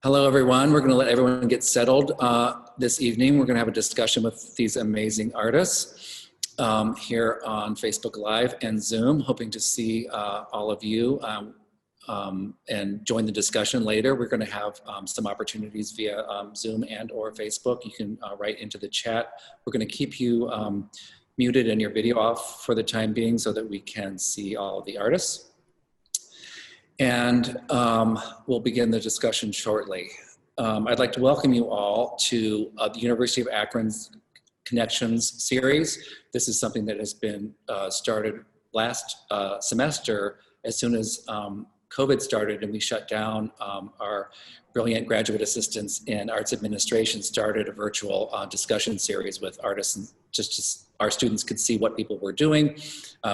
Hello, everyone. We're going to let everyone get settled this evening. We're going to have a discussion with these amazing artists here on Facebook Live and Zoom. Hoping to see all of you and join the discussion later. We're going to have some opportunities via Zoom and or Facebook. You can write into the chat. We're going to keep you muted and your video off for the time being so that we can see all of the artists. And we'll begin the discussion shortly. I'd like to welcome you all to the University of Akron's Connections series. This is something that has been started last semester as soon as COVID started and we shut down. Our brilliant graduate assistants in arts administration started a virtual discussion series with artists, and just our students could see what people were doing,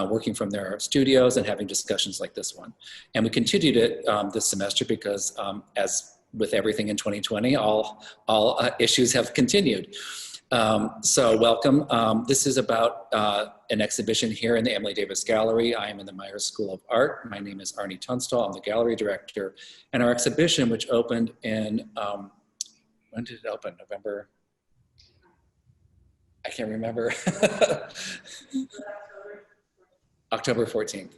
working from their studios and having discussions like this one. And we continued it this semester because as with everything in 2020, all issues have continued. So welcome. This is about an exhibition here in the Emily Davis Gallery. I am in the Myers School of Art. My name is Arnold Tunstall. I'm the gallery director. And our exhibition, which opened in, when did it open? November? I can't remember. October 14th.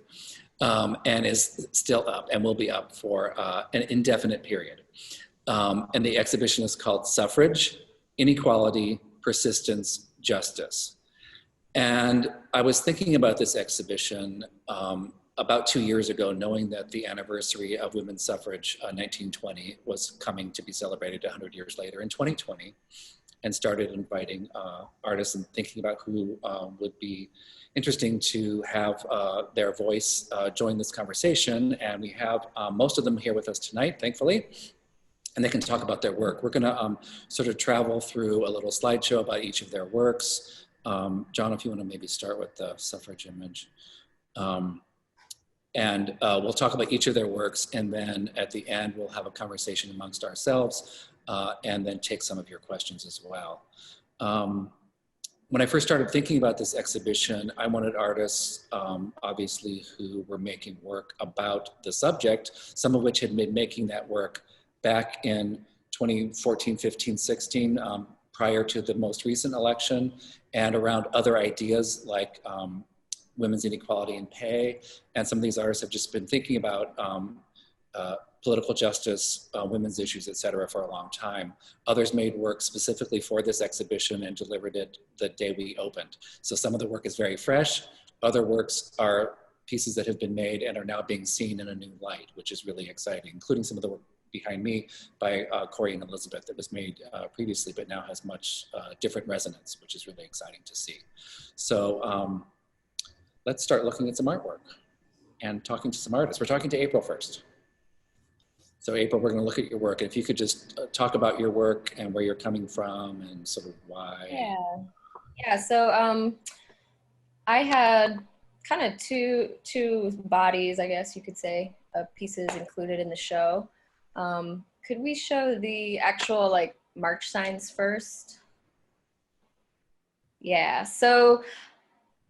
And is still up and will be up for an indefinite period. And the exhibition is called Suffrage, Inequality, Persistence, Justice. And I was thinking about this exhibition about 2 years ago, knowing that the anniversary of women's suffrage, 1920, was coming to be celebrated 100 years later in 2020, and started inviting artists and thinking about who would be interesting to have their voice join this conversation. And we have most of them here with us tonight, thankfully. And they can talk about their work. We're gonna sort of travel through a little slideshow about each of their works. John, if you wanna maybe start with the suffrage image. And we'll talk about each of their works, and then at the end, we'll have a conversation amongst ourselves and then take some of your questions as well. When I first started thinking about this exhibition, I wanted artists, obviously, who were making work about the subject, some of which had been making that work back in 2014, 15, 16, prior to the most recent election, and around other ideas like women's inequality in pay. And some of these artists have just been thinking about political justice, women's issues, et cetera, for a long time. Others made work specifically for this exhibition and delivered it the day we opened. So some of the work is very fresh. Other works are pieces that have been made and are now being seen in a new light, which is really exciting, including some of the work behind me by Corrie and Elizabeth that was made previously, but now has much different resonance, which is really exciting to see. So let's start looking at some artwork and talking to some artists. We're talking to April first. So April, we're gonna look at your work. And if you could just talk about your work and where you're coming from and sort of why. Yeah, so I had kind of two bodies, I guess you could say, of pieces included in the show. Could we show the actual like march signs first? Yeah, so,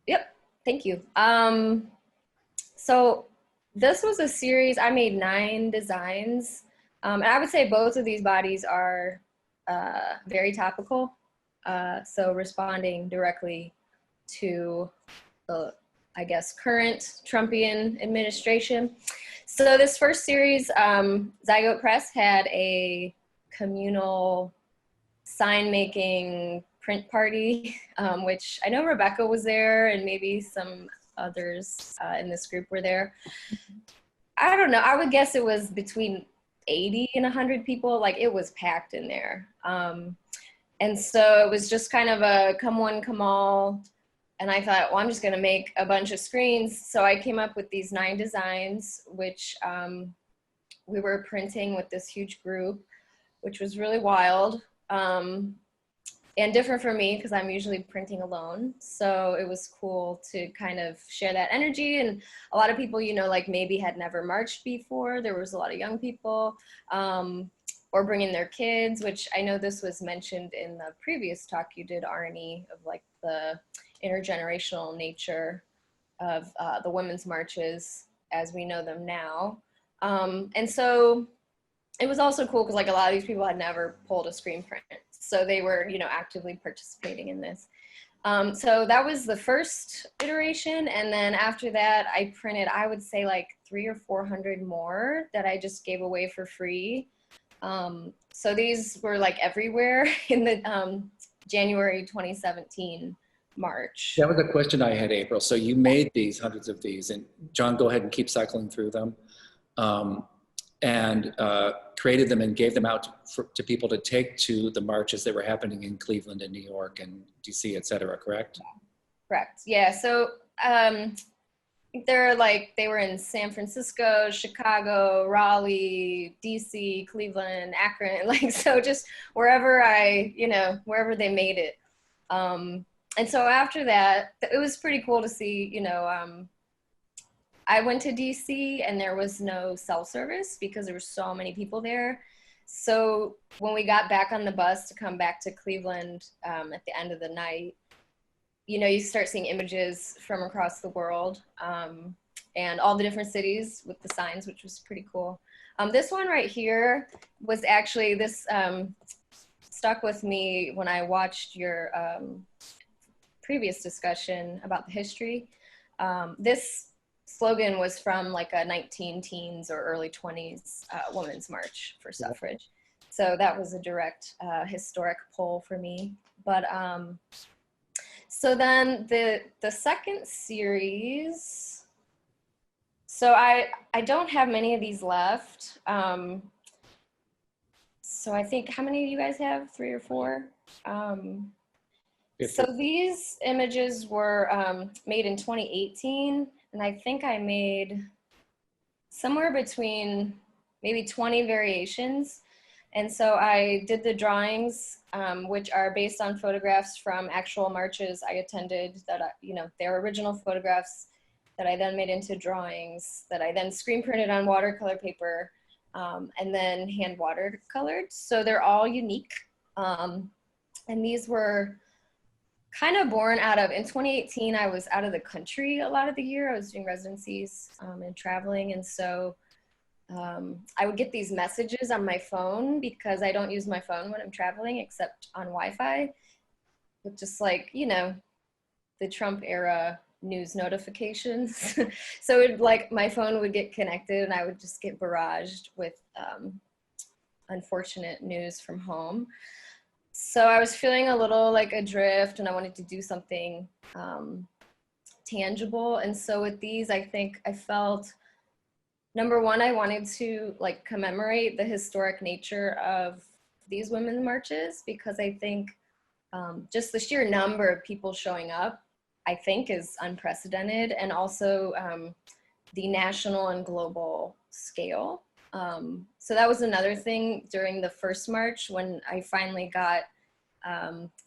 yep, thank you. So this was a series, I made 9 designs. And I would say both of these bodies are very topical. So responding directly to the, I guess, current Trumpian administration. So this first series, Zygote Press had a communal sign making print party, which I know Rebekah was there and maybe some others in this group were there. I don't know, I would guess it was between 80 and 100 people, like it was packed in there. And so it was just kind of a come one, come all. And I thought, well, I'm just gonna make a bunch of screens. So I came up with these 9 designs, which we were printing with this huge group, which was really wild. And different for me because I'm usually printing alone. So it was cool to kind of share that energy. And a lot of people, you know, like maybe had never marched before. There was a lot of young people or bringing their kids, which I know this was mentioned in the previous talk you did, Arnie, of like the intergenerational nature of the women's marches as we know them now. And so it was also cool because like a lot of these people had never pulled a screen print. So they were, you know, actively participating in this. So that was the first iteration. And then after that, I printed, I would say like 300 or 400 more that I just gave away for free. So these were like everywhere in the January 2017 March. That was a question I had, April. So you made these, hundreds of these, and John, go ahead and keep cycling through them. And created them and gave them out to people to take to the marches that were happening in Cleveland and New York and DC, et cetera, correct? Correct, yeah. So they were in San Francisco, Chicago, Raleigh, DC, Cleveland, Akron, like, so just wherever wherever they made it. And so after that, it was pretty cool to see, you know, I went to DC and there was no cell service because there were so many people there. So when we got back on the bus to come back to Cleveland at the end of the night, you know, you start seeing images from across the world and all the different cities with the signs, which was pretty cool. This one right here was actually, this stuck with me when I watched your previous discussion about the history. This slogan was from like a 19-teens or early 20s women's march for suffrage. So that was a direct historic pull for me. But so then the second series, so I don't have many of these left. So I think, how many of you guys have? 3 or 4? So these images were made in 2018. And I think I made somewhere between maybe 20 variations. And so I did the drawings, which are based on photographs from actual marches I attended that, you know, they're original photographs that I then made into drawings that I then screen printed on watercolor paper and then hand watercolored. So they're all unique. And these were kind of born out of, in 2018, I was out of the country a lot of the year. I was doing residencies and traveling. And so I would get these messages on my phone because I don't use my phone when I'm traveling except on Wi-Fi. With just like, you know, the Trump era news notifications. So it, like, my phone would get connected and I would just get barraged with unfortunate news from home. So I was feeling a little like adrift and I wanted to do something tangible. And so with these, I think I felt, number one, I wanted to like commemorate the historic nature of these women's marches because I think just the sheer number of people showing up, I think is unprecedented, and also the national and global scale. So that was another thing during the first march when I finally got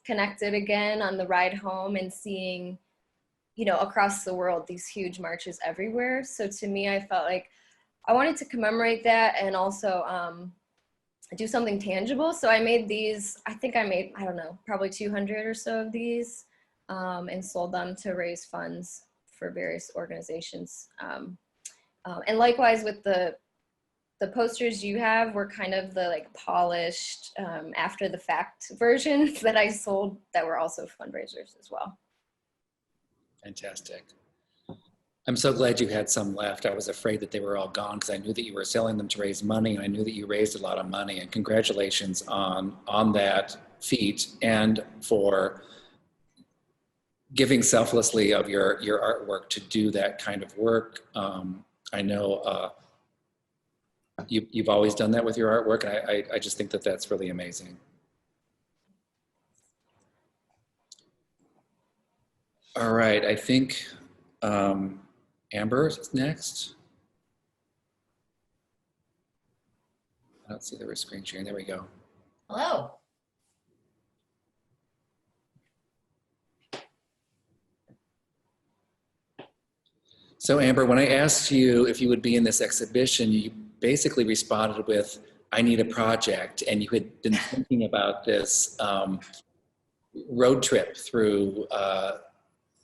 connected again on the ride home and seeing, you know, across the world, these huge marches everywhere. So to me, I felt like I wanted to commemorate that and also do something tangible. So I made these, I think I made, I don't know, probably 200 or so of these and sold them to raise funds for various organizations. And likewise with the posters you have were kind of the like polished after the fact versions that I sold that were also fundraisers as well. Fantastic. I'm so glad you had some left. I was afraid that they were all gone because I knew that you were selling them to raise money, and I knew that you raised a lot of money, and congratulations on that feat and for giving selflessly of your artwork to do that kind of work. I know you've always done that with your artwork, and I just think that that's really amazing. All right, I think Amber is next. I don't see the screen sharing. There we go. Hello. So Amber, when I asked you if you would be in this exhibition, you basically responded with, I need a project. And you had been thinking about this road trip through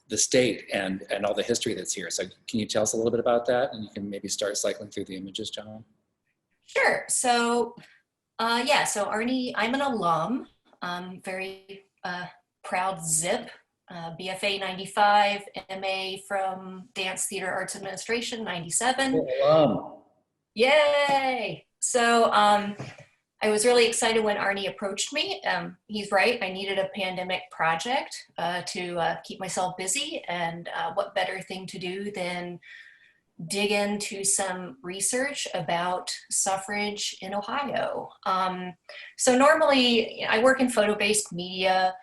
the state and all the history that's here. So can you tell us a little bit about that? And you can maybe start cycling through the images, John. Sure. So, yeah, so Arnie, I'm an alum, very proud Zip, BFA 95, MA from Dance Theater Arts Administration 97. Yay! So I was really excited when Arnie approached me. He's right, I needed a pandemic project to keep myself busy, and what better thing to do than dig into some research about suffrage in Ohio. So normally I work in photo-based media,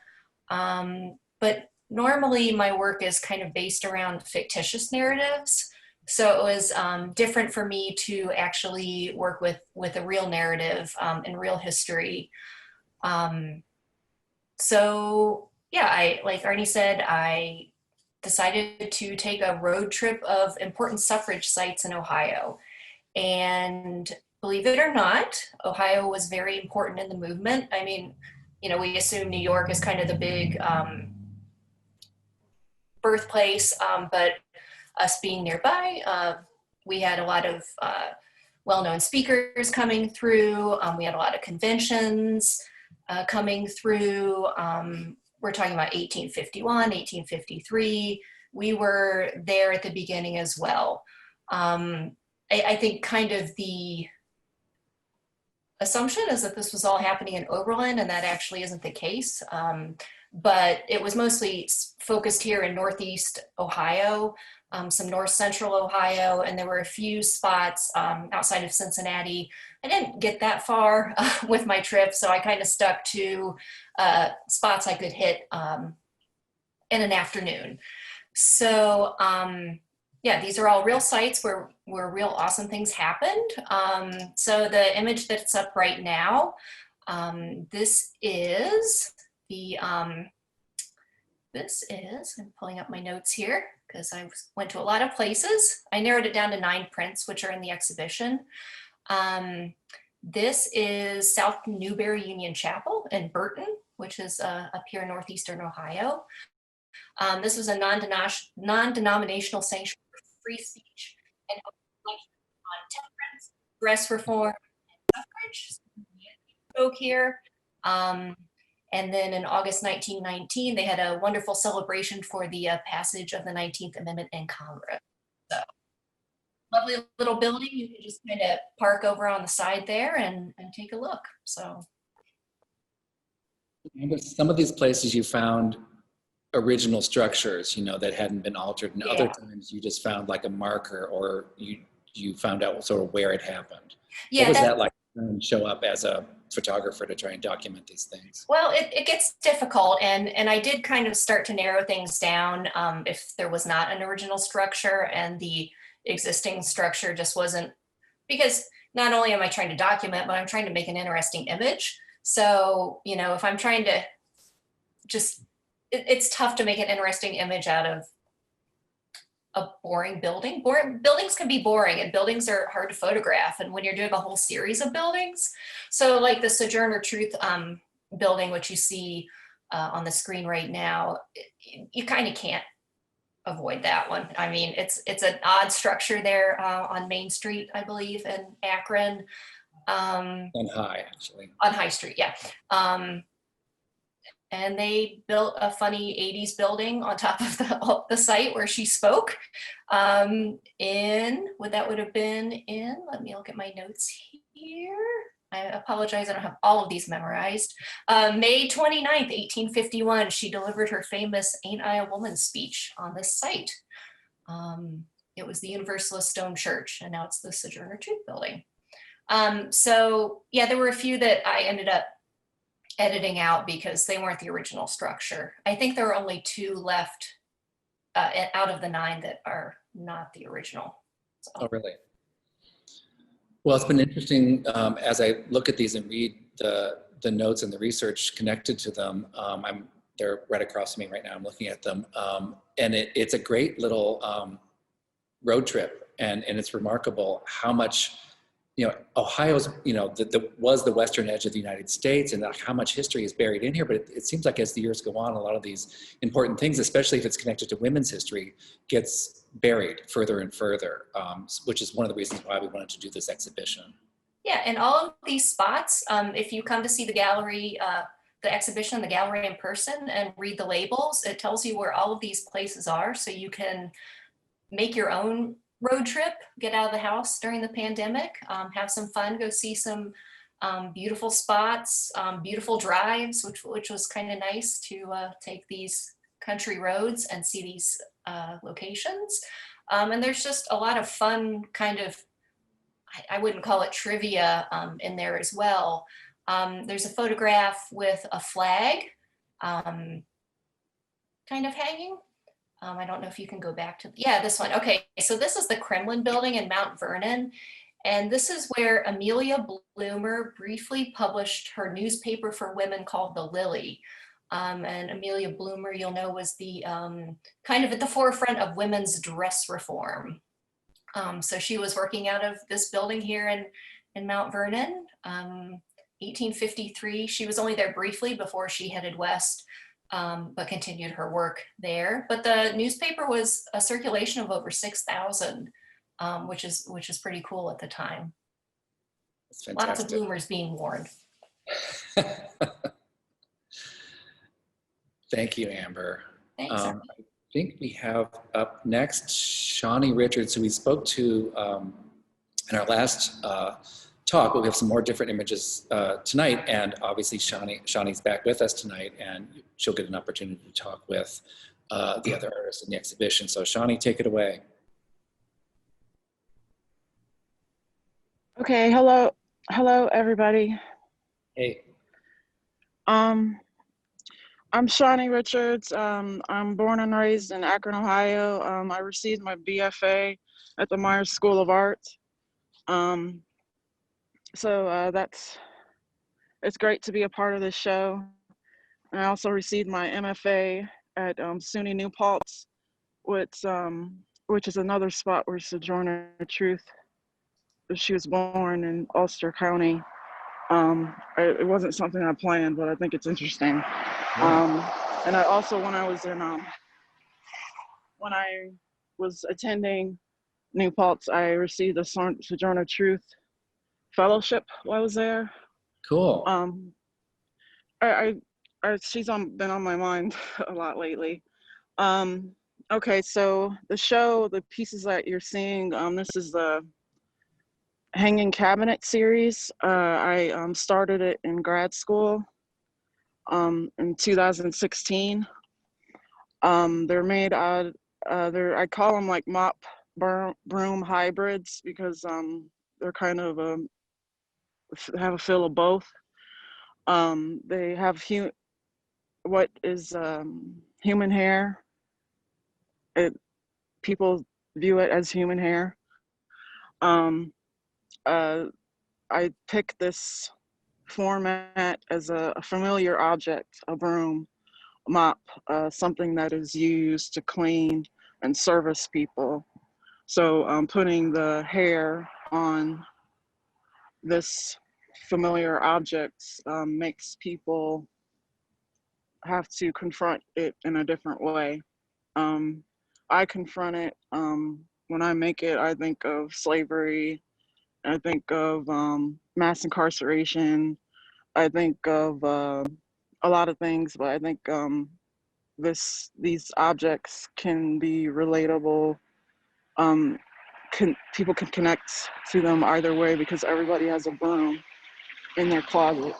but normally my work is kind of based around fictitious narratives. So it was different for me to actually work with a real narrative and real history. So yeah, like Arnie said, I decided to take a road trip of important suffrage sites in Ohio. And believe it or not, Ohio was very important in the movement. I mean, you know, we assume New York is kind of the big birthplace, but us being nearby, we had a lot of well-known speakers coming through. We had a lot of conventions coming through. We're talking about 1851, 1853. We were there at the beginning as well. I think kind of the assumption is that this was all happening in Oberlin, and that actually isn't the case. But it was mostly focused here in Northeast Ohio, some North Central Ohio, and there were a few spots outside of Cincinnati. I didn't get that far with my trip, so I kind of stuck to spots I could hit in an afternoon. So yeah, these are all real sites where real awesome things happened. So the image that's up right now, this is the, I'm pulling up my notes here because I went to a lot of places. I narrowed it down to 9 prints, which are in the exhibition. This is South Newberry Union Chapel in Burton, which is up here in Northeastern Ohio. This was a non-denominational sanctuary for free speech and on temperance, dress reform, and suffrage. Spoke here. And then in August 1919, they had a wonderful celebration for the passage of the 19th Amendment in Congress. So, lovely little building. You can just kind of park over on the side there and take a look. So, some of these places you found original structures, you know, that hadn't been altered, and other times you just found like a marker, or you found out sort of where it happened. Yeah, what was that like to show up as a photographer to try and document these things? Well, it gets difficult, and I did kind of start to narrow things down if there was not an original structure and the existing structure just wasn't, because not only am I trying to document, but I'm trying to make an interesting image. So, you know, if I'm trying to just, it's tough to make an interesting image out of a boring building. Buildings can be boring, and buildings are hard to photograph. And when you're doing a whole series of buildings, so like the Sojourner Truth building, which you see on the screen right now, you kind of can't avoid that one. I mean, it's an odd structure there on Main Street, I believe, in Akron. On High, actually. On High Street, yeah. And they built a funny 80s building on top of the site where she spoke in, what that would have been in, let me look at my notes here. I apologize, I don't have all of these memorized. May 29th, 1851, she delivered her famous Ain't I a Woman speech on this site. It was the Universalist Stone Church, and now it's the Sojourner Truth building. So yeah, there were a few that I ended up editing out because they weren't the original structure. I think there are only 2 left out of the 9 that are not the original. So. Oh, really? Well, it's been interesting as I look at these and read the notes and the research connected to them. They're right across from me right now. I'm looking at them. And it's a great little road trip. And it's remarkable how much, you know, Ohio's, you know, was the western edge of the United States, and how much history is buried in here. But it seems like as the years go on, a lot of these important things, especially if it's connected to women's history, gets buried further and further, which is one of the reasons why we wanted to do this exhibition. Yeah, and all of these spots, if you come to see the gallery, the exhibition, the gallery in person and read the labels, it tells you where all of these places are. So you can make your own road trip, get out of the house during the pandemic, have some fun, go see some beautiful spots, beautiful drives, which was kind of nice to take these country roads and see these locations. And there's just a lot of fun kind of, I wouldn't call it trivia in there as well. There's a photograph with a flag kind of hanging. I don't know if you can go back to, yeah, this one. Okay, so this is the Kremlin building in Mount Vernon. And this is where Amelia Bloomer briefly published her newspaper for women called The Lily. And Amelia Bloomer, you'll know, was the kind of at the forefront of women's dress reform. So she was working out of this building here in Mount Vernon, 1853. She was only there briefly before she headed west, but continued her work there. But the newspaper was a circulation of over 6,000, which is pretty cool at the time. That's fantastic. Lots of bloomers being warned. Thank you, Amber. Thanks. I think we have up next Shani Richards, who we spoke to in our last talk, but we have some more different images tonight, and obviously Shani's back with us tonight, and she'll get an opportunity to talk with the other artists in the exhibition. So Shani, take it away. Okay, hello everybody. Hey. I'm Shani Richards. I'm born and raised in Akron, Ohio. I received my BFA at the Myers School of Art. So it's great to be a part of this show. And I also received my MFA at SUNY New Paltz, which is another spot where Sojourner Truth, she was born in Ulster County. It wasn't something I planned, but I think it's interesting. And I also, when I was attending New Paltz, I received a Sojourner Truth fellowship while I was there. Cool. She's been on my mind a lot lately. Okay, so the pieces that you're seeing, this is the Hanging Cabinet series. I started it in grad school in 2016. They're made out, I call them like mop broom hybrids because they're kind of have a feel of both. They have what is human hair. People view it as human hair. I picked this format as a familiar object, a broom, mop, something that is used to clean and service people. So putting the hair on this familiar object makes people have to confront it in a different way. I confront it when I make it. I think of slavery. I think of mass incarceration. I think of a lot of things, but I think these objects can be relatable. People can connect to them either way because everybody has a broom in their closet.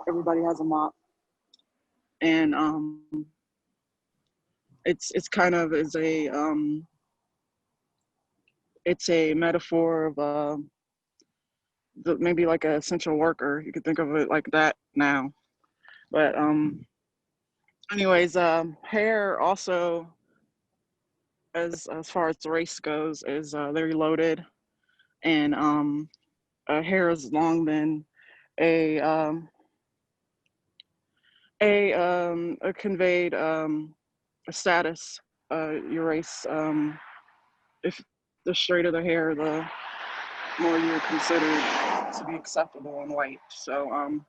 Everybody has a mop, and it's kind of is a it's a metaphor of maybe like an essential worker. You could think of it like that now. But anyways, hair also, as far as race goes, is very loaded, and hair has long been a conveyed a status. Your race, if the straighter the hair, the more you're considered to be acceptable and white. So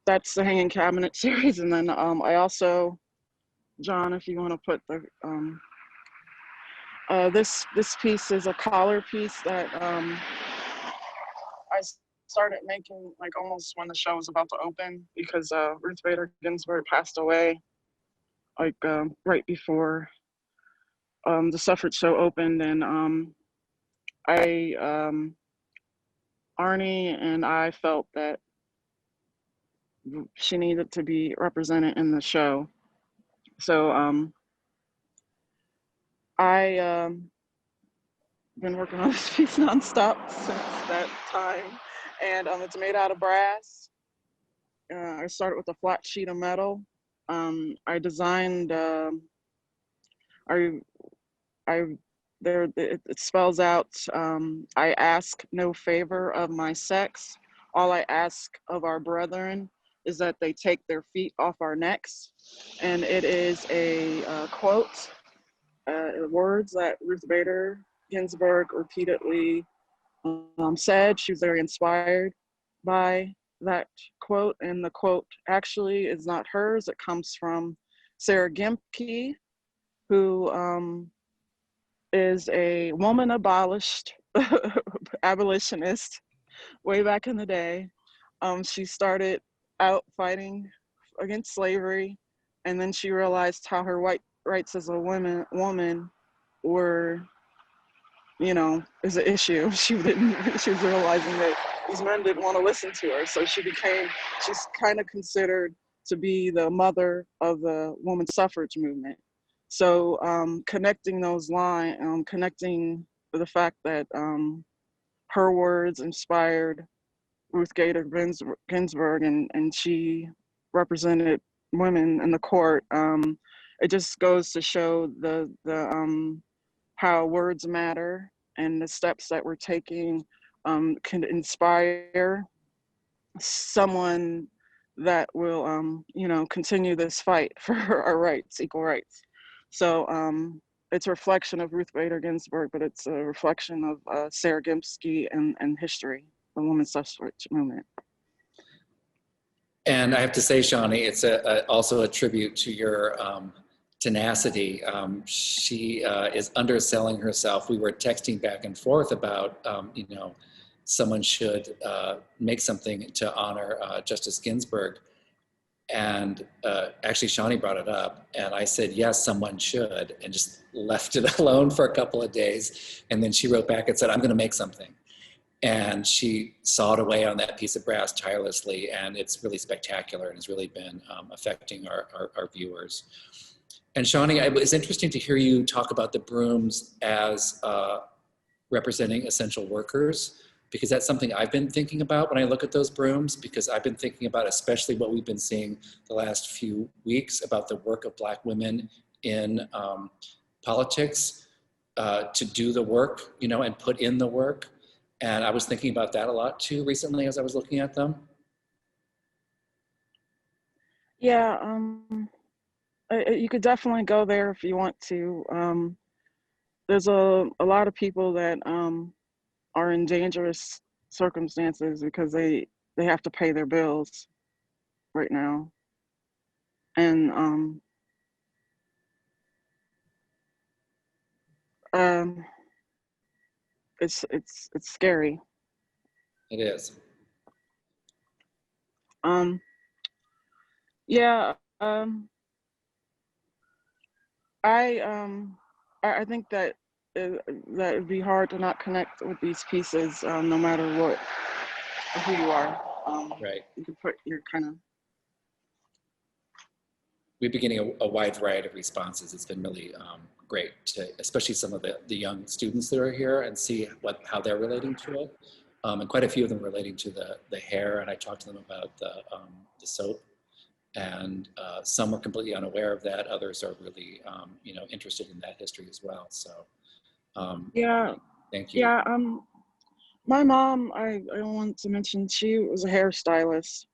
that's the Hanging Cabinet series. And then I also, John, if you want to put the this piece is a collar piece that started making like almost when the show was about to open, because Ruth Bader Ginsburg passed away like right before the Suffrage show opened, and I Arnie and I felt that she needed to be represented in the show. So I been working on this piece nonstop since that time, and it's made out of brass. I started with a flat sheet of metal. I designed. It spells out. I ask no favor of my sex. All I ask of our brethren is that they take their feet off our necks, and it is a quote. Words that Ruth Bader Ginsburg repeatedly said. She was very inspired by that quote, and the quote actually is not hers. It comes from Sarah Gimke, who is a woman abolished abolitionist way back in the day. She started out fighting against slavery, and then she realized how her white rights as a woman were, you know, is an issue. She was realizing that these men didn't want to listen to her. So she's kind of considered to be the mother of the women's suffrage movement. So connecting those lines, connecting the fact that her words inspired Ruth Bader Ginsburg, and she represented women in the court. It just goes to show the how words matter, and the steps that we're taking can inspire someone that will, you know, continue this fight for our rights, equal rights. So it's a reflection of Ruth Bader Ginsburg, but it's a reflection of Sarah Gimke and history, the women's suffrage movement. And I have to say, Shani, it's also a tribute to your tenacity. She is underselling herself. We were texting back and forth about, you know, someone should make something to honor Justice Ginsburg. And actually, Shani brought it up, and I said, yes, someone should, and just left it alone for a couple of days. And then she wrote back and said, I'm going to make something. And she sawed away on that piece of brass tirelessly, and it's really spectacular, and has really been affecting our viewers. And Shani, it's interesting to hear you talk about the brooms as representing essential workers, because that's something I've been thinking about when I look at those brooms, because I've been thinking about especially what we've been seeing the last few weeks about the work of Black women in politics to do the work, you know, and put in the work. And I was thinking about that a lot too recently as I was looking at them. Yeah, you could definitely go there if you want to. There's a lot of people that are in dangerous circumstances because they have to pay their bills right now, and it's scary. It is. Yeah. I think that that it'd be hard to not connect with these pieces, no matter who you are. Right. You can put your kind of. We've been getting a wide variety of responses. It's been really great to, especially some of the young students that are here, and see how they're relating to it. And quite a few of them relating to the hair, and I talked to them about the soap. And some are completely unaware of that. Others are really, you know, interested in that history as well. So, Yeah. Thank you. Yeah. My mom, I want to mention, she was a hairstylist.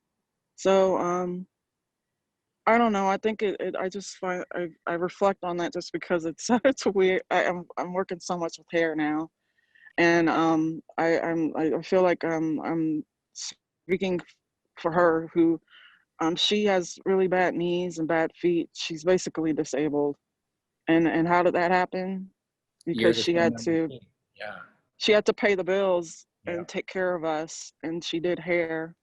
So, I don't know. I think I just find, I reflect on that just because it's weird. I'm working so much with hair now, and I feel like I'm speaking for her, who. She has really bad knees and bad feet. She's basically disabled. And how did that happen? Because she had to pay the bills and take care of us. And she did hair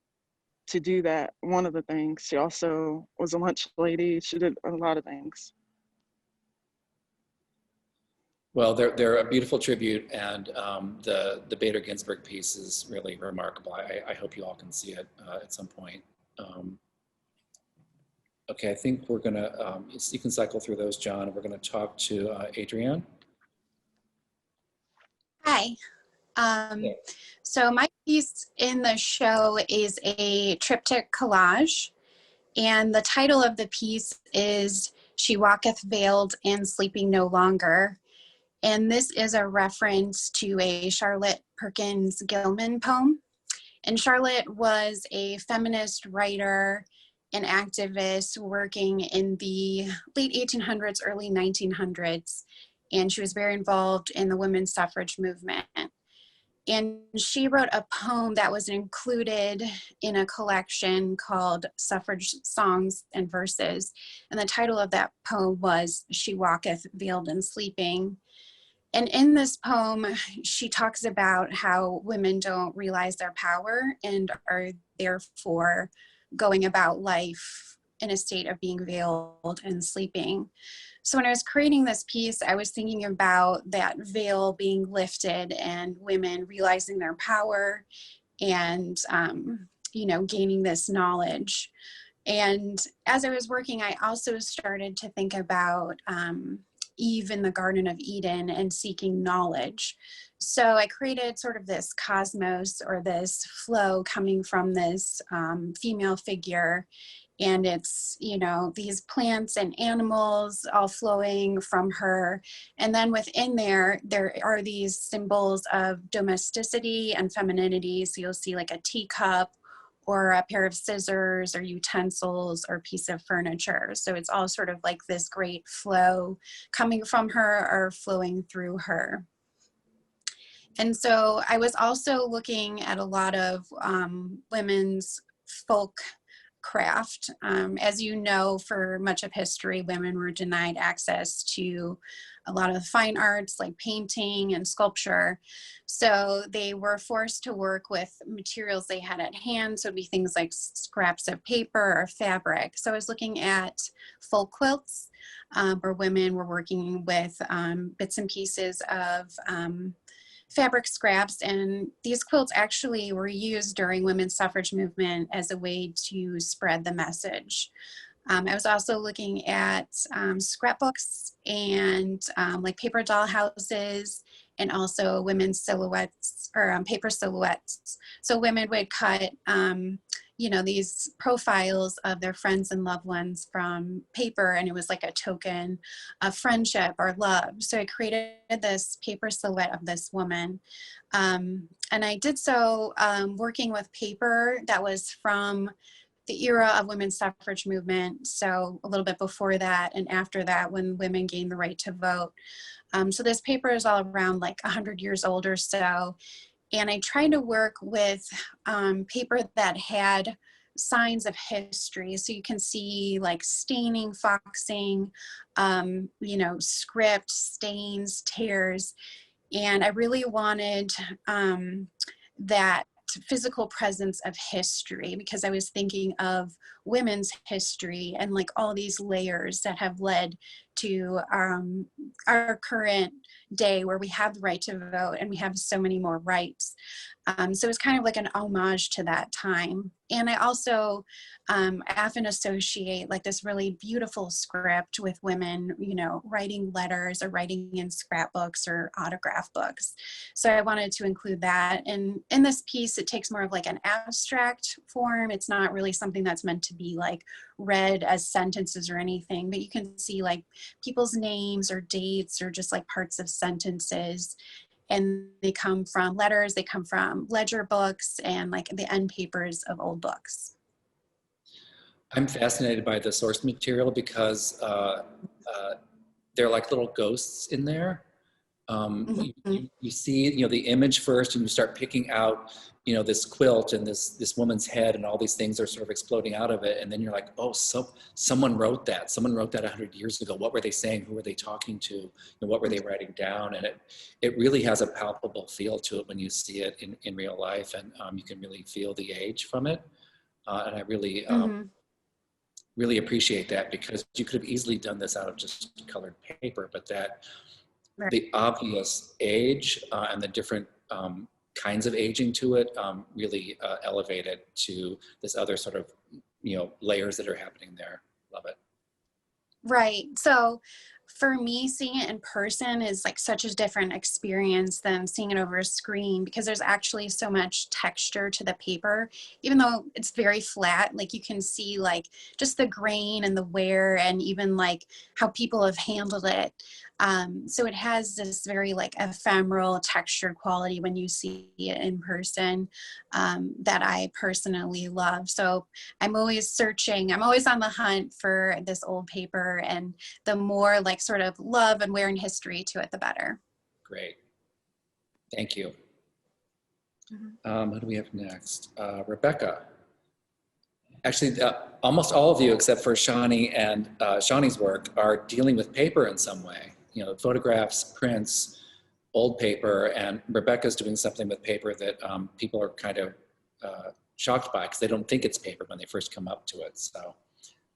to do that. One of the things. She also was a lunch lady. She did a lot of things. Well, they're a beautiful tribute, and the Bader Ginsburg piece is really remarkable. I hope you all can see it at some point. Okay, I think we're gonna, you can cycle through those, John, and we're gonna talk to Adrienne. Hi. So my piece in the show is a triptych collage, and the title of the piece is She Walketh Veiled and Sleeping No Longer. And this is a reference to a Charlotte Perkins Gilman poem. And Charlotte was a feminist writer and activist working in the late 1800s, early 1900s. And she was very involved in the women's suffrage movement. And she wrote a poem that was included in a collection called Suffrage Songs and Verses. And the title of that poem was She Walketh Veiled and Sleeping. And in this poem, she talks about how women don't realize their power and are therefore going about life in a state of being veiled and sleeping. So when I was creating this piece, I was thinking about that veil being lifted and women realizing their power and, you know, gaining this knowledge. And as I was working, I also started to think about Eve in the Garden of Eden and seeking knowledge. So I created sort of this cosmos or this flow coming from this female figure. And it's, you know, these plants and animals all flowing from her. And then within there are these symbols of domesticity and femininity. So you'll see like a teacup or a pair of scissors or utensils or piece of furniture. So it's all sort of like this great flow coming from her or flowing through her. And so I was also looking at a lot of women's folk craft. As you know, for much of history, women were denied access to a lot of fine arts like painting and sculpture. So they were forced to work with materials they had at hand. So it'd be things like scraps of paper or fabric. So I was looking at folk quilts where women were working with bits and pieces of fabric scraps, and these quilts actually were used during women's suffrage movement as a way to spread the message. I was also looking at scrapbooks and like paper doll houses, and also women's silhouettes or paper silhouettes. So women would cut, you know, these profiles of their friends and loved ones from paper, and it was like a token of friendship or love. So I created this paper silhouette of this woman. And I did so working with paper that was from the era of women's suffrage movement. So a little bit before that and after that, when women gained the right to vote. So this paper is all around like 100 years old or so. And I tried to work with paper that had signs of history. So you can see like staining, foxing, you know, script, stains, tears. And I really wanted that physical presence of history, because I was thinking of women's history and like all these layers that have led to our current day where we have the right to vote and we have so many more rights. So it's kind of like an homage to that time. And I also often associate like this really beautiful script with women, you know, writing letters or writing in scrapbooks or autograph books. So I wanted to include that. And in this piece, it takes more of like an abstract form. It's not really something that's meant to be like read as sentences or anything, but you can see like people's names or dates or just like parts of sentences. And they come from letters, they come from ledger books and like the end papers of old books. I'm fascinated by the source material because they're like little ghosts in there. You see, you know, the image first, and you start picking out, you know, this quilt and this woman's head, and all these things are sort of exploding out of it. And then you're like, oh, someone wrote that. Someone wrote that 100 years ago. What were they saying? Who were they talking to? And what were they writing down? And it really has a palpable feel to it when you see it in real life, and you can really feel the age from it. And I really, really appreciate that, because you could have easily done this out of just colored paper, but that the obvious age and the different kinds of aging to it really elevate it to this other sort of, you know, layers that are happening there. Love it. Right. So for me, seeing it in person is like such a different experience than seeing it over a screen, because there's actually so much texture to the paper, even though it's very flat. Like you can see like just the grain and the wear, and even like how people have handled it. So it has this very like ephemeral textured quality when you see it in person, that I personally love. So I'm always searching, I'm always on the hunt for this old paper, and the more like sort of love and wear and history to it, the better. Great. Thank you. Who do we have next? Rebekah. Actually, almost all of you, except for Shani and Shani's work, are dealing with paper in some way. You know, photographs, prints, old paper, and Rebekah's doing something with paper that people are kind of shocked by, because they don't think it's paper when they first come up to it. So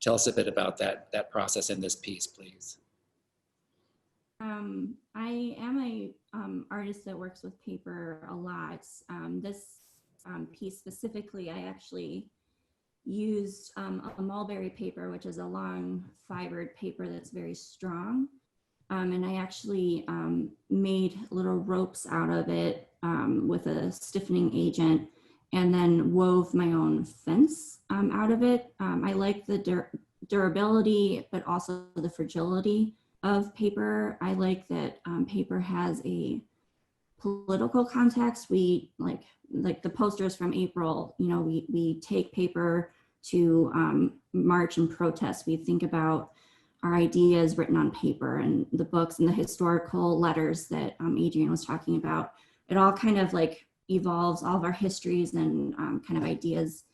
tell us a bit about that process in this piece, please. I am a artist that works with paper a lot. This piece specifically, I actually used a mulberry paper, which is a long fibered paper that's very strong. And I actually made little ropes out of it with a stiffening agent, and then wove my own fence out of it. I like the durability, but also the fragility of paper. I like that paper has a political context. We like the posters from April, you know, we take paper to march and protest. We think about our ideas written on paper, and the books and the historical letters that Adrienne was talking about. It all kind of like evolves, all of our histories and kind of ideas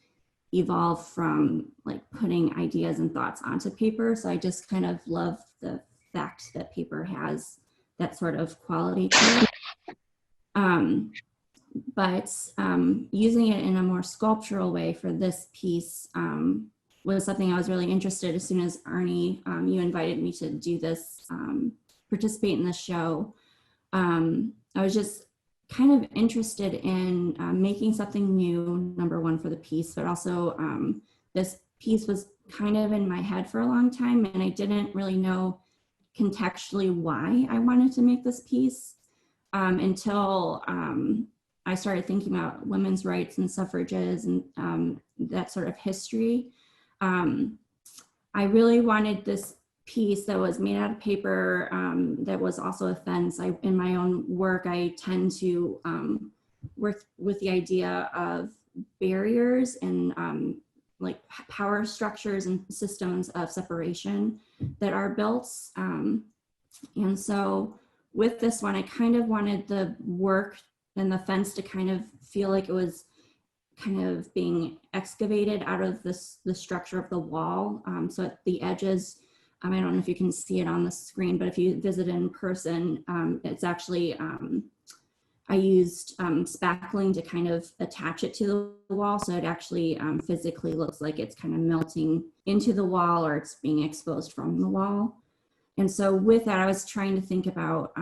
evolve from like putting ideas and thoughts onto paper. So I just kind of love the fact that paper has that sort of quality to it. But using it in a more sculptural way for this piece was something I was really interested. As soon as Arnie, you invited me to do this, participate in the show, I was just kind of interested in making something new, number one, for the piece, but also this piece was kind of in my head for a long time, and I didn't really know contextually why I wanted to make this piece until I started thinking about women's rights and suffrages and that sort of history. I really wanted this piece that was made out of paper, that was also a fence. In my own work, I tend to work with the idea of barriers and like power structures and systems of separation that are built. And so with this one, I kind of wanted the work and the fence to kind of feel like it was kind of being excavated out of the structure of the wall. So at the edges, I don't know if you can see it on the screen, but if you visit in person, it's actually, I used spackling to kind of attach it to the wall. So it actually physically looks like it's kind of melting into the wall, or it's being exposed from the wall. And so with that, I was trying to think about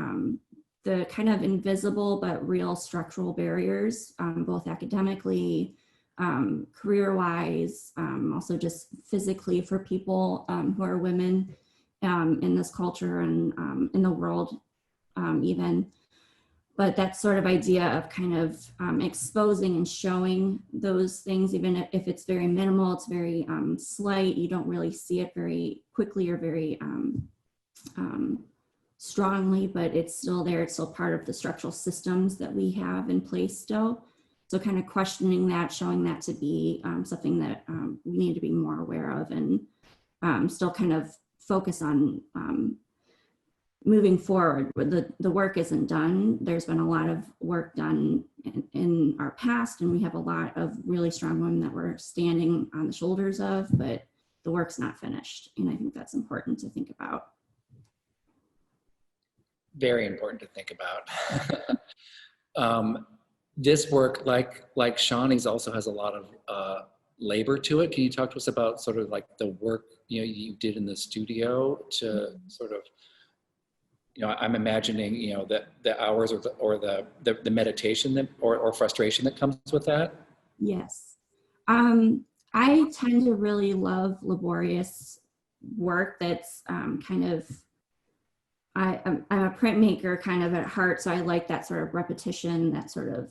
the kind of invisible but real structural barriers, both academically, career-wise, also just physically for people who are women in this culture and in the world even. But that sort of idea of kind of exposing and showing those things, even if it's very minimal, it's very slight, you don't really see it very quickly or very strongly, but it's still there. It's still part of the structural systems that we have in place still. So kind of questioning that, showing that to be something that we need to be more aware of, and still kind of focus on moving forward, the work isn't done. There's been a lot of work done in our past, and we have a lot of really strong women that we're standing on the shoulders of, but the work's not finished. And I think that's important to think about. Very important to think about. This work, like Shani's, also has a lot of labor to it. Can you talk to us about sort of like the work you did in the studio to sort of, I'm imagining the hours or the meditation that or frustration that comes with that. Yes, I tend to really love laborious work that's kind of. I'm a printmaker kind of at heart, so I like that sort of repetition, that sort of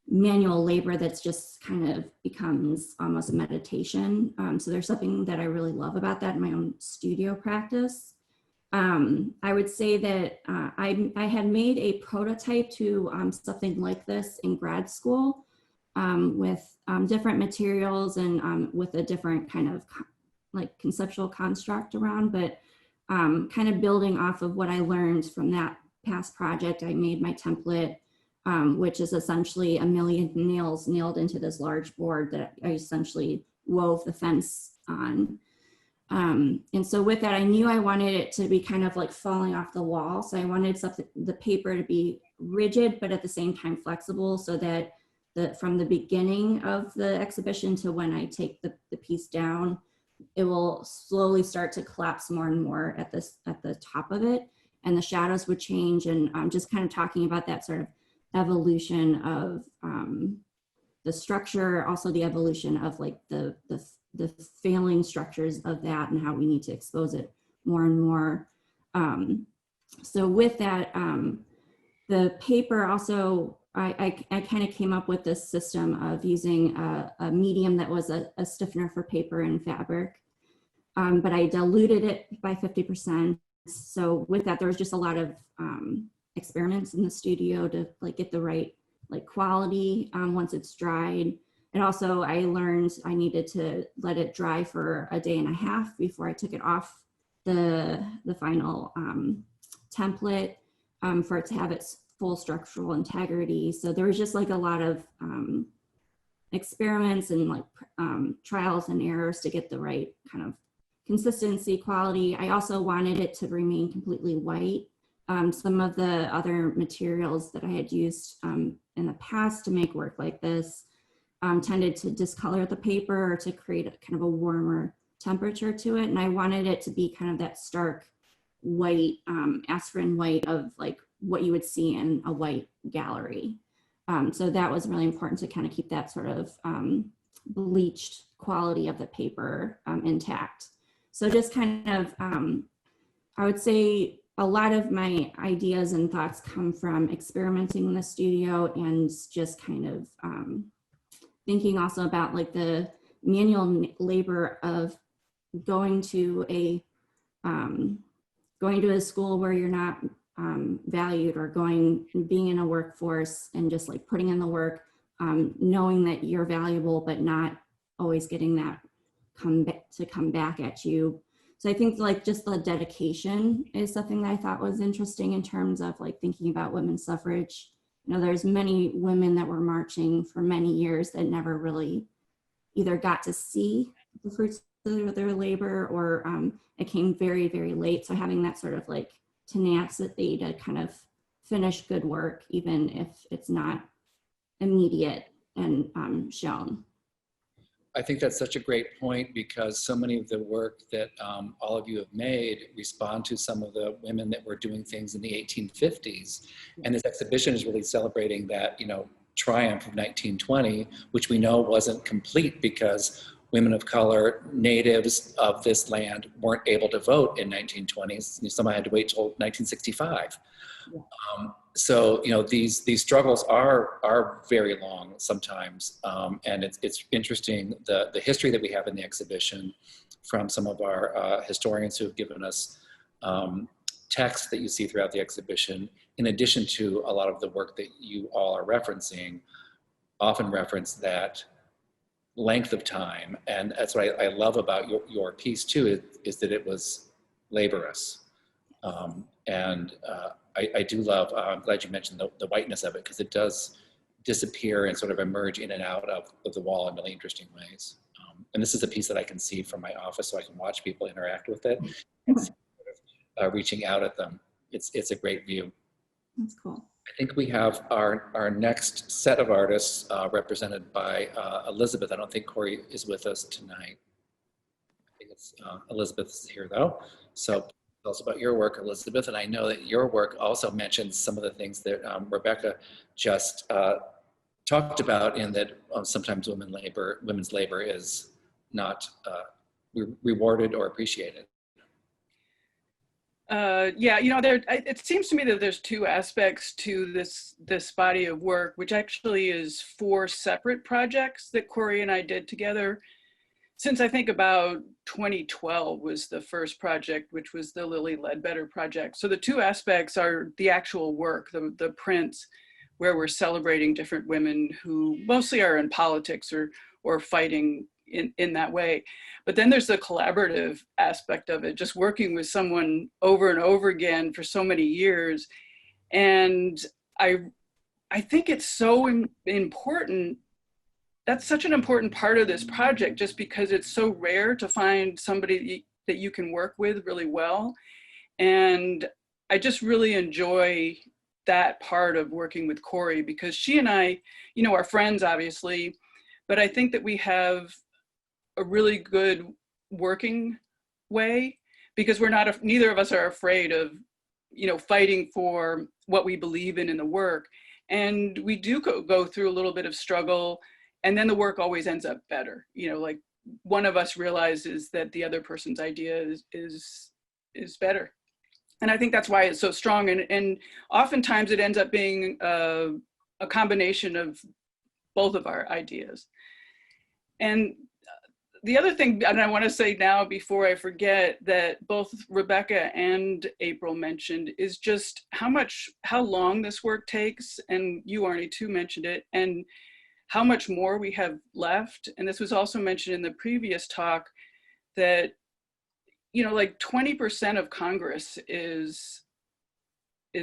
manual labor that's just kind of becomes almost a meditation. So there's something that I really love about that in my own studio practice. I would say that I had made a prototype to something like this in grad school with different materials and with a different kind of like conceptual construct around, but kind of building off of what I learned from that past project. I made my template, which is essentially 1 million nails nailed into this large board that I essentially wove the fence on. And so with that, I knew I wanted it to be kind of like falling off the wall. So I wanted the paper to be rigid, but at the same time flexible, so that from the beginning of the exhibition to when I take the piece down, it will slowly start to collapse more and more at the top of it, and the shadows would change. And just kind of talking about that sort of evolution of the structure, also the evolution of like the failing structures of that and how we need to expose it more and more. So with that, the paper also, I kind of came up with this system of using a medium that was a stiffener for paper and fabric, but I diluted it by 50%. So with that, there was just a lot of experiments in the studio to like get the right like quality once it's dried. And also I learned I needed to let it dry for a day and a half before I took it off the final template for it to have its full structural integrity. So there was just like a lot of experiments and like trials and errors to get the right kind of consistency, quality. I also wanted it to remain completely white. Some of the other materials that I had used in the past to make work like this tended to discolor the paper or to create a kind of a warmer temperature to it. And I wanted it to be kind of that stark white, aspirin white of like what you would see in a white gallery. So that was really important to kind of keep that sort of bleached quality of the paper intact. So just kind of, I would say a lot of my ideas and thoughts come from experimenting in the studio and just kind of thinking also about like the manual labor of going to a school where you're not valued, or being in a workforce and just like putting in the work, knowing that you're valuable, but not always getting that come back at you. So I think like just the dedication is something that I thought was interesting in terms of like thinking about women's suffrage. You know, there's many women that were marching for many years that never really either got to see the fruits of their labor, or it came very, very late. So having that sort of like tenacity to kind of finish good work, even if it's not immediate and shown. I think that's such a great point, because so many of the work that all of you have made respond to some of the women that were doing things in the 1850s. And this exhibition is really celebrating that, triumph of 1920, which we know wasn't complete because women of color, natives of this land, weren't able to vote in 1920s. Someone had to wait till 1965. Yeah. So these struggles are very long sometimes, and it's interesting the history that we have in the exhibition from some of our historians who have given us texts that you see throughout the exhibition, in addition to a lot of the work that you all are referencing, often reference that length of time. And that's what I love about your piece too, is that it was laborious. I do love, I'm glad you mentioned the whiteness of it, because it does disappear and sort of emerge in and out of the wall in really interesting ways. And this is a piece that I can see from my office, so I can watch people interact with it and see sort of, reaching out at them. It's a great view. That's cool. I think we have our next set of artists represented by Elizabeth. I don't think Corrie is with us tonight. I think it's Elizabeth is here though. So tell us about your work, Elizabeth. And I know that your work also mentions some of the things that Rebekah just talked about, in that sometimes women's labor is not rewarded or appreciated. Yeah, you know, it seems to me that there's two aspects to this body of work, which actually is 4 separate projects that Corrie and I did together. Since I think about 2012 was the first project, which was the Lilly Ledbetter project. So the two aspects are the actual work, the prints, where we're celebrating different women who mostly are in politics or fighting in that way. But then there's the collaborative aspect of it, just working with someone over and over again for so many years. And I think it's so important. That's such an important part of this project, just because it's so rare to find somebody that you can work with really well. And I just really enjoy that part of working with Corrie, because she and I, you know, are friends obviously, but I think that we have a really good working way, because neither of us are afraid of, you know, fighting for what we believe in the work. And we do go through a little bit of struggle, and then the work always ends up better. You know, like one of us realizes that the other person's idea is better. And I think that's why it's so strong. And oftentimes it ends up being a combination of both of our ideas. And the other thing, and I want to say now before I forget, that both Rebekah and April mentioned, is just how long this work takes. And you, Arnie, too, mentioned it, and how much more we have left. And this was also mentioned in the previous talk, that, you know, like 20% of Congress is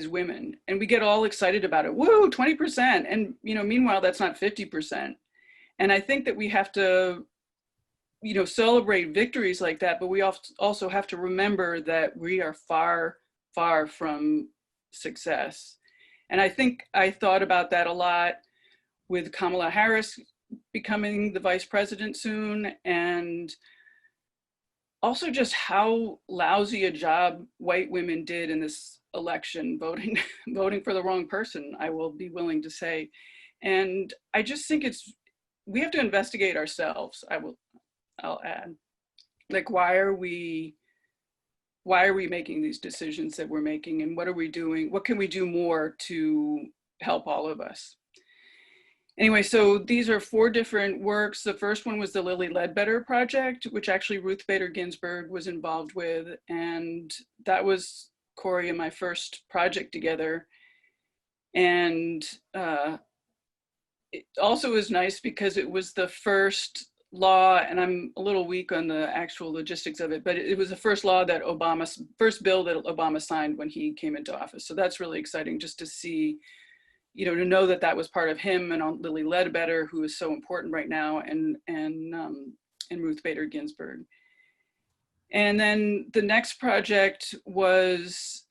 women, and we get all excited about it. Woo, 20%. And, you know, meanwhile, that's not 50%. And I think that we have to, you know, celebrate victories like that, but we also have to remember that we are far, far from success. And I think I thought about that a lot with Kamala Harris becoming the vice president soon, and also just how lousy a job white women did in this election, voting for the wrong person, I will be willing to say. And I just think we have to investigate ourselves. I'll add, like, why are we making these decisions that we're making, and what are we doing? What can we do more to help all of us? Anyway, so these are 4 different works. The first one was the Lilly Ledbetter project, which actually Ruth Bader Ginsburg was involved with. And that was Corrie and my first project together. And it also was nice because it was the first law, and I'm a little weak on the actual logistics of it, but it was the first bill that Obama signed when he came into office. So that's really exciting, just to see, you know, to know that that was part of him and Lilly Ledbetter, who is so important right now, and Ruth Bader Ginsburg. And then the next project is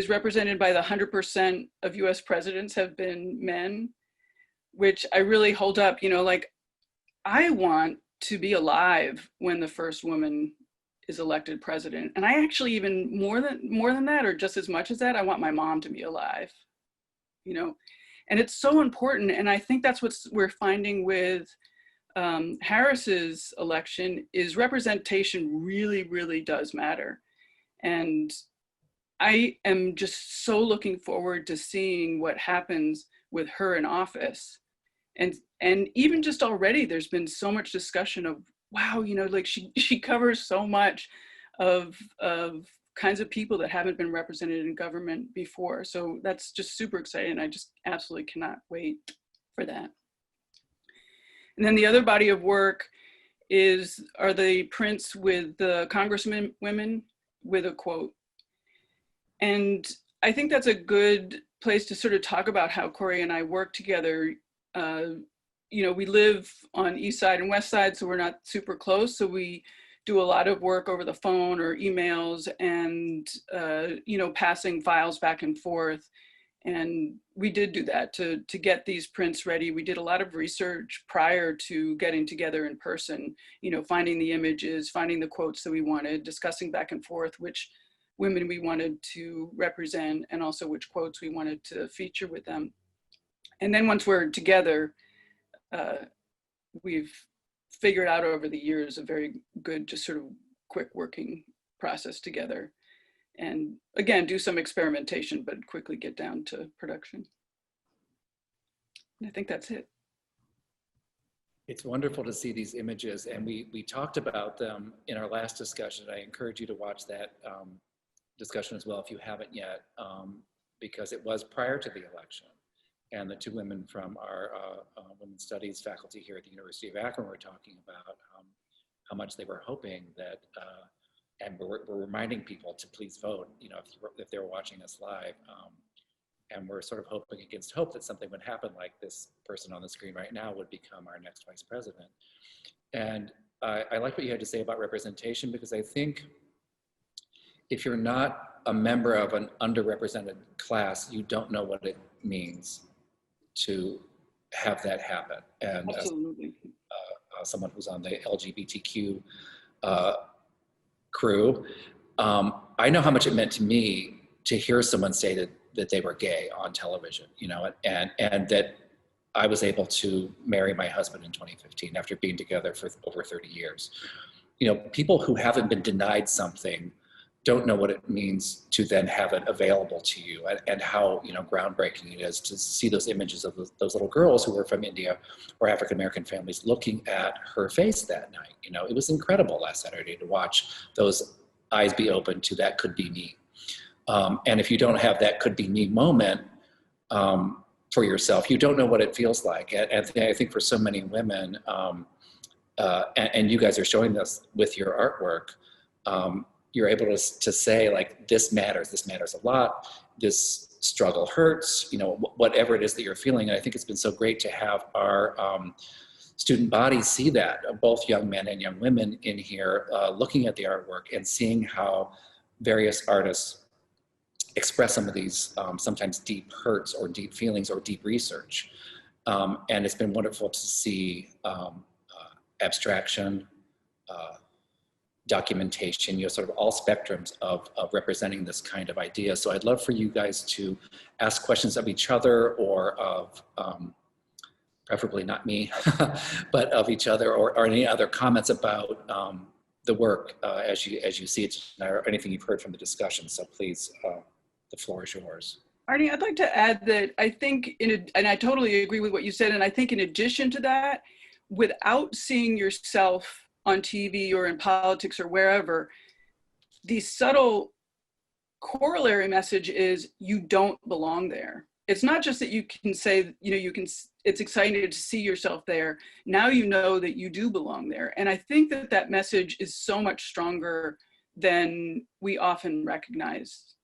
represented by the 100% of US presidents have been men, which I really hold up. You know, like, I want to be alive when the first woman is elected president. And I actually, even more than that, or just as much as that, I want my mom to be alive, you know. And it's so important. And I think that's what we're finding with Harris's election, is representation really, really does matter. And I am just so looking forward to seeing what happens with her in office. And even just already, there's been so much discussion of, wow, you know, like she covers so much of kinds of people that haven't been represented in government before. So that's just super exciting. I just absolutely cannot wait for that. And then the other body of work are the prints with the congresswomen with a quote. And I think that's a good place to sort of talk about how Corrie and I work together. You know, we live on East Side and West Side, so we're not super close. So we do a lot of work over the phone or emails and, you know, passing files back and forth. And we did do that to get these prints ready. We did a lot of research prior to getting together in person, you know, finding the images, finding the quotes that we wanted, discussing back and forth which women we wanted to represent and also which quotes we wanted to feature with them. And then once we're together, we've figured out over the years a very good, just sort of quick working process together. And again, do some experimentation, but quickly get down to production. And I think that's it. It's wonderful to see these images, and we talked about them in our last discussion. I encourage you to watch that discussion as well if you haven't yet, because it was prior to the election. And the two women from our Women's Studies faculty here at the University of Akron were talking about how much they were hoping that, and we're reminding people to please vote, you know, if they were watching us live. And we're sort of hoping against hope that something would happen like this person on the screen right now would become our next vice president. And I like what you had to say about representation, because I think if you're not a member of an underrepresented class, you don't know what it means to have that happen. And absolutely. Someone who's on the LGBTQ crew, I know how much it meant to me to hear someone say that they were gay on television, you know, and that I was able to marry my husband in 2015 after being together for over 30 years. You know, people who haven't been denied something don't know what it means to then have it available to you, and how, you know, groundbreaking it is to see those images of those little girls who were from India or African-American families looking at her face that night. You know, it was incredible last Saturday to watch those eyes be open to that could be me. And if you don't have that could be me moment for yourself, you don't know what it feels like. And I think for so many women, and you guys are showing this with your artwork, you're able to say, like, this matters a lot, this struggle hurts, you know, whatever it is that you're feeling. And I think it's been so great to have our student body see that, both young men and young women in here, looking at the artwork and seeing how various artists express some of these sometimes deep hurts or deep feelings or deep research. And it's been wonderful to see abstraction, documentation, you know, sort of all spectrums of representing this kind of idea. So I'd love for you guys to ask questions of each other, or of, preferably not me, but of each other, or any other comments about the work as you see it, or anything you've heard from the discussion. So please, the floor is yours. Arnie, I'd like to add that I think, and I totally agree with what you said, and I think in addition to that, without seeing yourself on TV or in politics or wherever, the subtle corollary message is you don't belong there. It's not just that you can say, you know, it's exciting to see yourself there. Now you know that you do belong there. And I think that that message is so much stronger than we often recognize.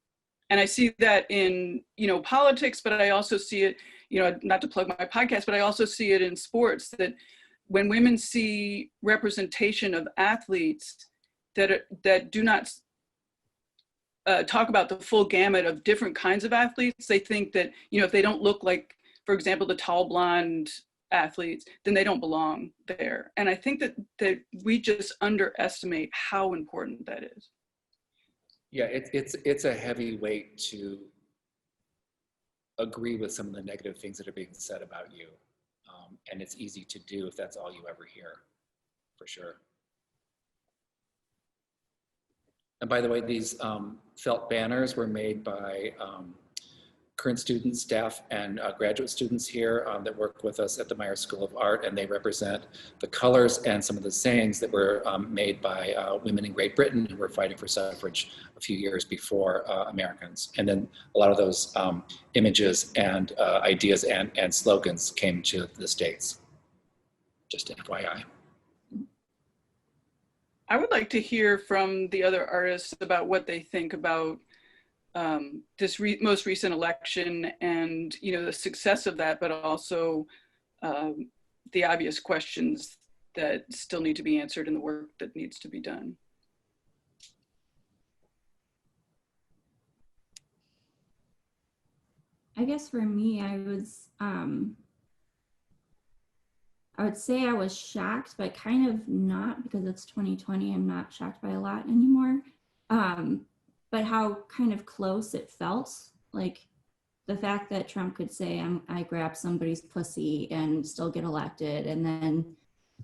And I see that in, you know, politics, but I also see it, you know, not to plug my podcast, but I also see it in sports, that when women see representation of athletes that do not talk about the full gamut of different kinds of athletes, they think that, you know, if they don't look like, for example, the tall blonde athletes, then they don't belong there. And I think that we just underestimate how important that is. Yeah, it's a heavy weight to agree with some of the negative things that are being said about you. And it's easy to do if that's all you ever hear, for sure. And by the way, these felt banners were made by current students, staff, and graduate students here that work with us at the Myers School of Art, and they represent the colors and some of the sayings that were made by women in Great Britain who were fighting for suffrage a few years before Americans. And then a lot of those images and ideas and slogans came to the States, just FYI. I would like to hear from the other artists about what they think about this most recent election and, you know, the success of that, but also the obvious questions that still need to be answered and the work that needs to be done. I guess for me, I would say I was shocked, but kind of not, because it's 2020. I'm not shocked by a lot anymore. But how kind of close it felt. Like the fact that Trump could say, I grabbed somebody's pussy and still get elected, and then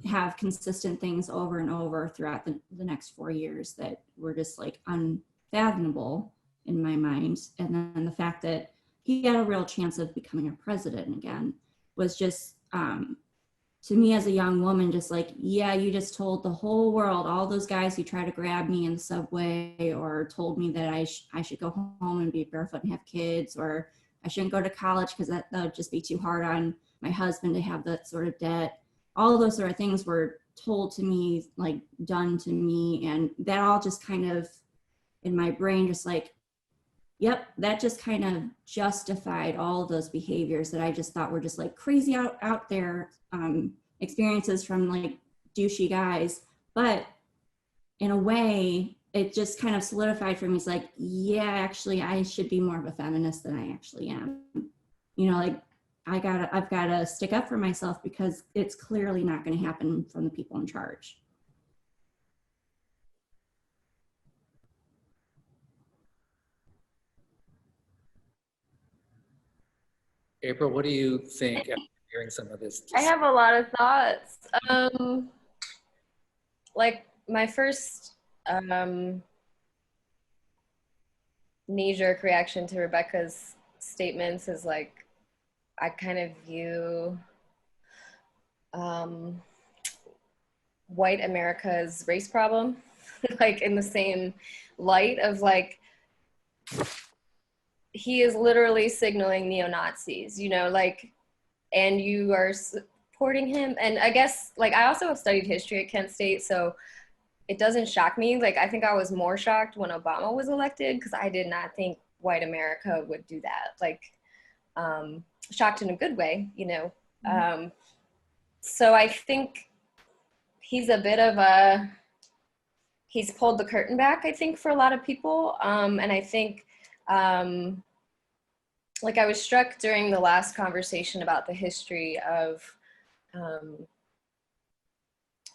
have consistent things over and over throughout the next 4 years that were just like unfathomable in my mind. And then the fact that he had a real chance of becoming a president again was just, to me as a young woman, just like, yeah, you just told the whole world, all those guys who tried to grab me in the subway or told me that I should go home and be barefoot and have kids, or I shouldn't go to college because that would just be too hard on my husband to have that sort of debt. All of those sort of things were told to me, like done to me. And that all just kind of in my brain, just like, yep, that just kind of justified all of those behaviors that I just thought were just like crazy out there experiences from like douchey guys. But in a way, it just kind of solidified for me. It's like, yeah, actually, I should be more of a feminist than I actually am. You know, like I've got to stick up for myself because it's clearly not going to happen from the people in charge. April, what do you think after hearing some of this? I have a lot of thoughts. Like my first knee-jerk reaction to Rebekah's statements is like, I kind of view white America's race problem like in the same light of like, he is literally signaling neo-Nazis, you know, like, and you are supporting him. And I guess, like, I also have studied history at Kent State, so it doesn't shock me. Like, I think I was more shocked when Obama was elected because I did not think white America would do that. Like, shocked in a good way, you know. So I think he's a bit of he's pulled the curtain back, I think, for a lot of people. And I think, like I was struck during the last conversation about the history of,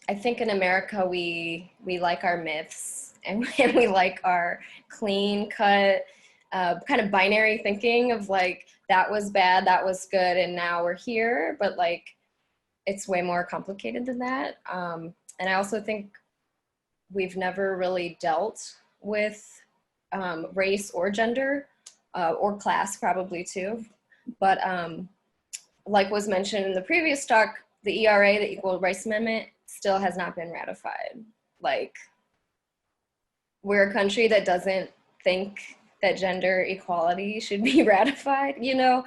I think in America, we like our myths and we like our clean cut, kind of binary thinking of like, that was bad, that was good, and now we're here. But like, it's way more complicated than that. And I also think we've never really dealt with race or gender, or class probably too. But like was mentioned in the previous talk, the ERA, the Equal Rights Amendment, still has not been ratified. Like, we're a country that doesn't think that gender equality should be ratified, you know?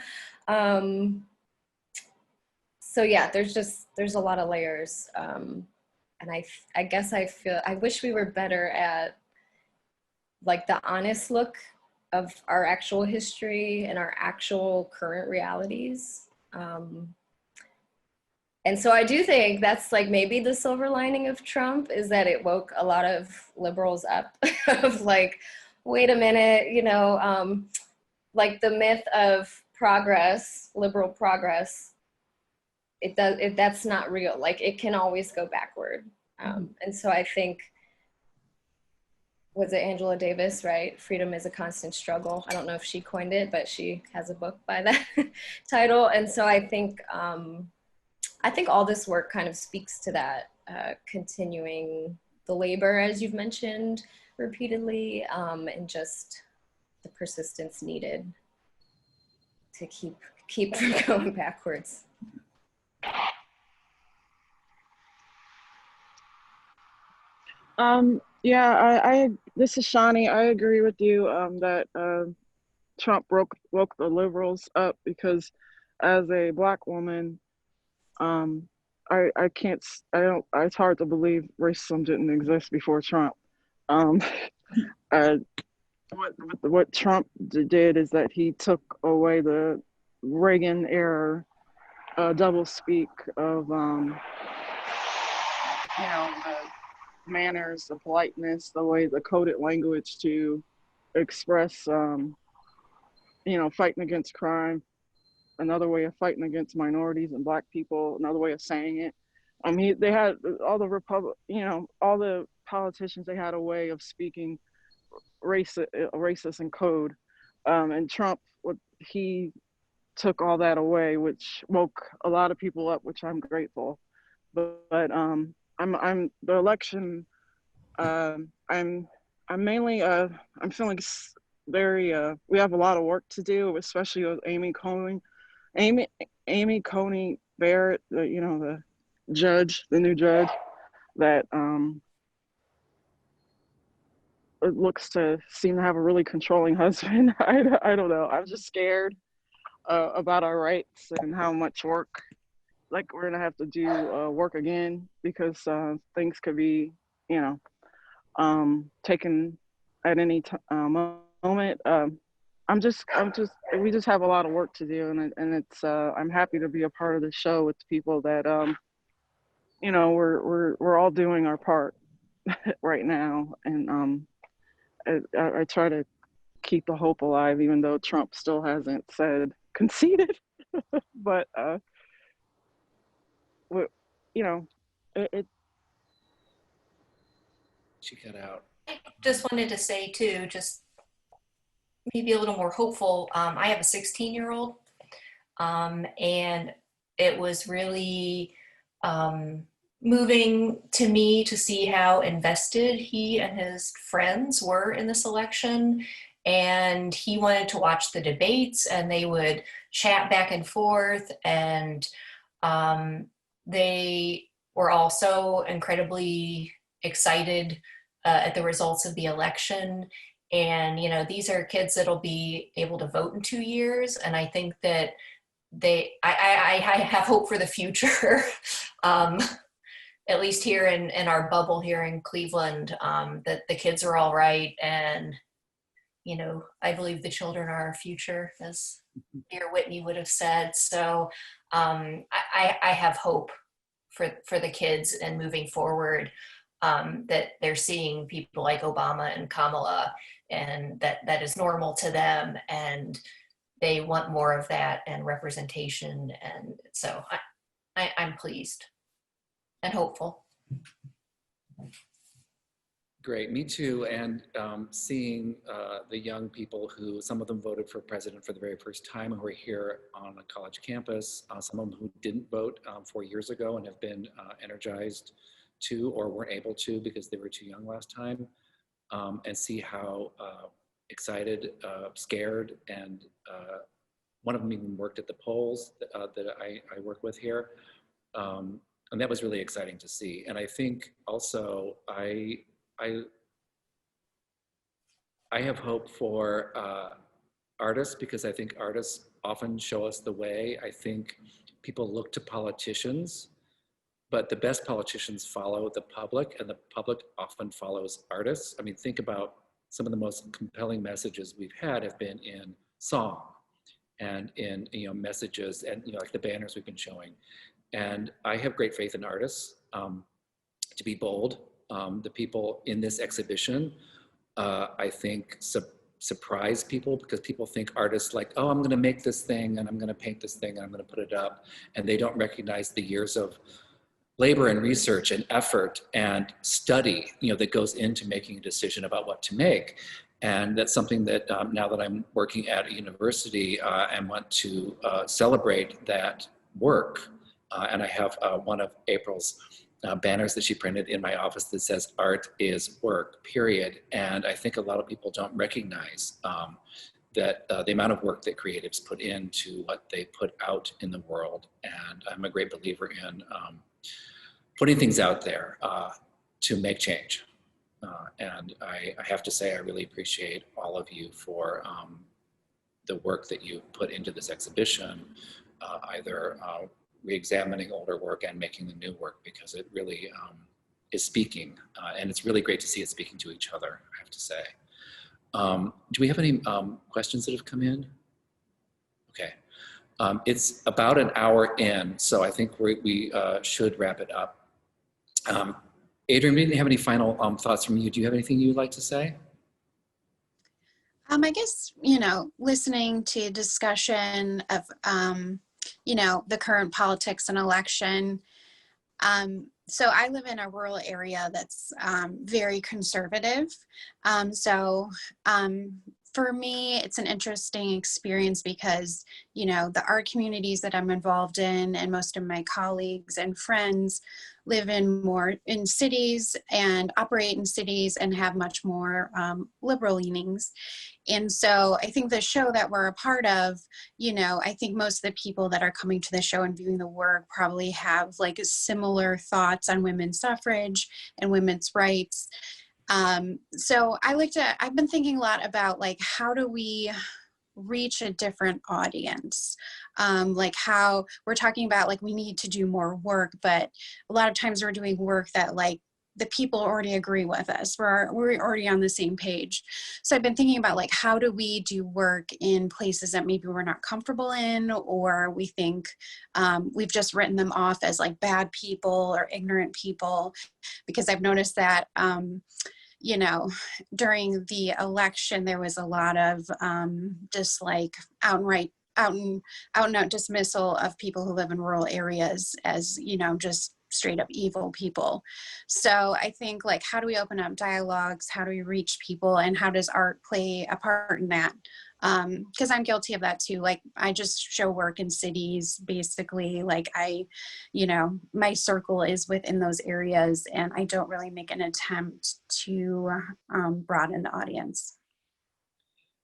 So yeah, there's a lot of layers. And I guess I wish we were better at like the honest look of our actual history and our actual current realities. And so I do think that's like maybe the silver lining of Trump is that it woke a lot of liberals up of like, wait a minute, you know, like the myth of progress, liberal progress, that's not real. Like it can always go backward. And so I think, was it Angela Davis, right? Freedom is a constant struggle. I don't know if she coined it, but she has a book by that title. And so I think all this work kind of speaks to that, continuing the labor, as you've mentioned repeatedly, and just the persistence needed to keep from going backwards. Yeah, this is Shani. I agree with you that Trump woke the liberals up, because as a Black woman, it's hard to believe racism didn't exist before Trump. what Trump did is that he took away the Reagan era double speak of the manners, the politeness, the way, the coded language to express fighting against crime, another way of fighting against minorities and Black people, another way of saying it. I mean, they had all the politicians, they had a way of speaking racist and code. And Trump, he took all that away, which woke a lot of people up, which I'm grateful. But I'm the election. I'm mainly I'm feeling very. We have a lot of work to do, especially with Amy Coney Barrett, the judge, the new judge, that it looks to seem to have a really controlling husband. I don't know. I'm just scared about our rights and how much work, like we're gonna have to do work again, because things could be, taken at any moment. We just have a lot of work to do, and it's I'm happy to be a part of the show with people that we're all doing our part right now, and I try to keep the hope alive, even though Trump still hasn't said conceded. But it. She cut out. I just wanted to say too, just maybe a little more hopeful. I have a 16-year-old, and it was really moving to me to see how invested he and his friends were in this election. And he wanted to watch the debates, and they would chat back and forth. And they were also incredibly excited at the results of the election. And, these are kids that'll be able to vote in 2 years. And I think that I have hope for the future, at least here in our bubble here in Cleveland, that the kids are all right. And, I believe the children are our future, as dear Whitney would have said. So I have hope for the kids and moving forward, that they're seeing people like Obama and Kamala, and that is normal to them, and they want more of that and representation. And so I'm pleased and hopeful. Great, me too. And seeing the young people who, some of them voted for president for the very first time, who are here on a college campus, some of them who didn't vote 4 years ago and have been energized to, or weren't able to because they were too young last time, and see how excited, scared, and one of them even worked at the polls that I work with here. And that was really exciting to see. And I think also I have hope for artists, because I think artists often show us the way. I think people look to politicians, but the best politicians follow the public, and the public often follows artists. I mean, think about some of the most compelling messages we've had have been in song and in messages, and like the banners we've been showing. And I have great faith in artists to be bold. The people in this exhibition, I think, surprise people, because people think artists like, oh, I'm going to make this thing, and I'm going to paint this thing, and I'm going to put it up, and they don't recognize the years of labor and research and effort and study, that goes into making a decision about what to make. And that's something that now that I'm working at a university, I want to celebrate that work. And I have one of April's banners that she printed in my office that says art is work, period. And I think a lot of people don't recognize that the amount of work that creatives put into what they put out in the world. And I'm a great believer in putting things out there to make change. And I have to say, I really appreciate all of you for the work that you put into this exhibition, either re-examining older work and making the new work, because it really is speaking. And it's really great to see it speaking to each other, I have to say. Do we have any questions that have come in? Okay. It's about an hour in, so I think we should wrap it up. Adrienne, we didn't have any final thoughts from you. Do you have anything you'd like to say? I guess, you know, listening to discussion of, you know, the current politics and election. So I live in a rural area that's very conservative. For me, it's an interesting experience because, you know, the art communities that I'm involved in and most of my colleagues and friends live in cities and operate in cities and have much more liberal leanings. And so I think the show that we're a part of, you know, I think most of the people that are coming to the show and viewing the work probably have like similar thoughts on women's suffrage and women's rights. So I've been thinking a lot about like, how do we reach a different audience? Like how we're talking about like, we need to do more work, but a lot of times we're doing work that like the people already agree with us. We're already on the same page. So I've been thinking about like, how do we do work in places that maybe we're not comfortable in, or we think we've just written them off as like bad people or ignorant people, because I've noticed that you know, during the election, there was a lot of just like out and out dismissal of people who live in rural areas as, you know, just straight up evil people. So I think like, how do we open up dialogues? How do we reach people? And how does art play a part in that? Because I'm guilty of that too. Like I just show work in cities, basically. Like you know, my circle is within those areas and I don't really make an attempt to broaden the audience.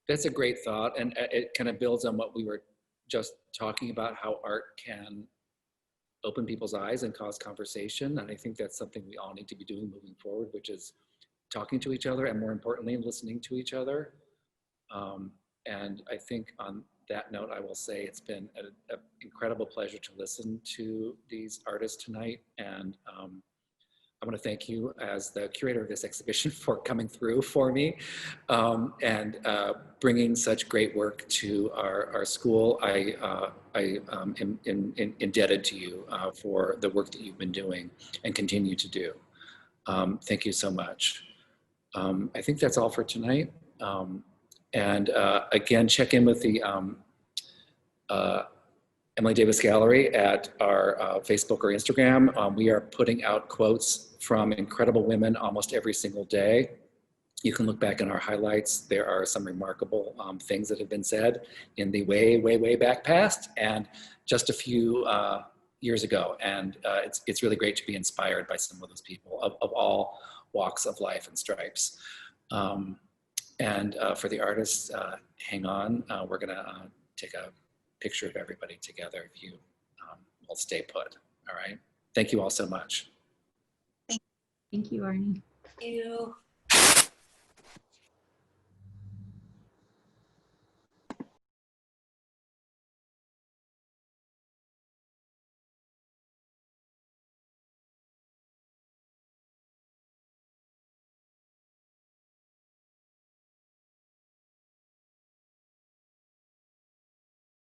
That's a great thought. And it kind of builds on what we were just talking about, how art can open people's eyes and cause conversation. And I think that's something we all need to be doing moving forward, which is talking to each other and more importantly, listening to each other. And I think on that note, I will say it's been an incredible pleasure to listen to these artists tonight. And I want to thank you as the curator of this exhibition for coming through for me and bringing such great work to our school. I am indebted to you for the work that you've been doing and continue to do. Thank you so much. I think that's all for tonight. And again, check in with the Emily Davis Gallery at our Facebook or Instagram. We are putting out quotes from incredible women almost every single day. You can look back in our highlights. There are some remarkable things that have been said in the way back past and just a few years ago. And it's really great to be inspired by some of those people of all walks of life and stripes. And for the artists, hang on. We're gonna take a picture of everybody together if you will stay put. All right. Thank you all so much. Thank you, Arnie. Thank you.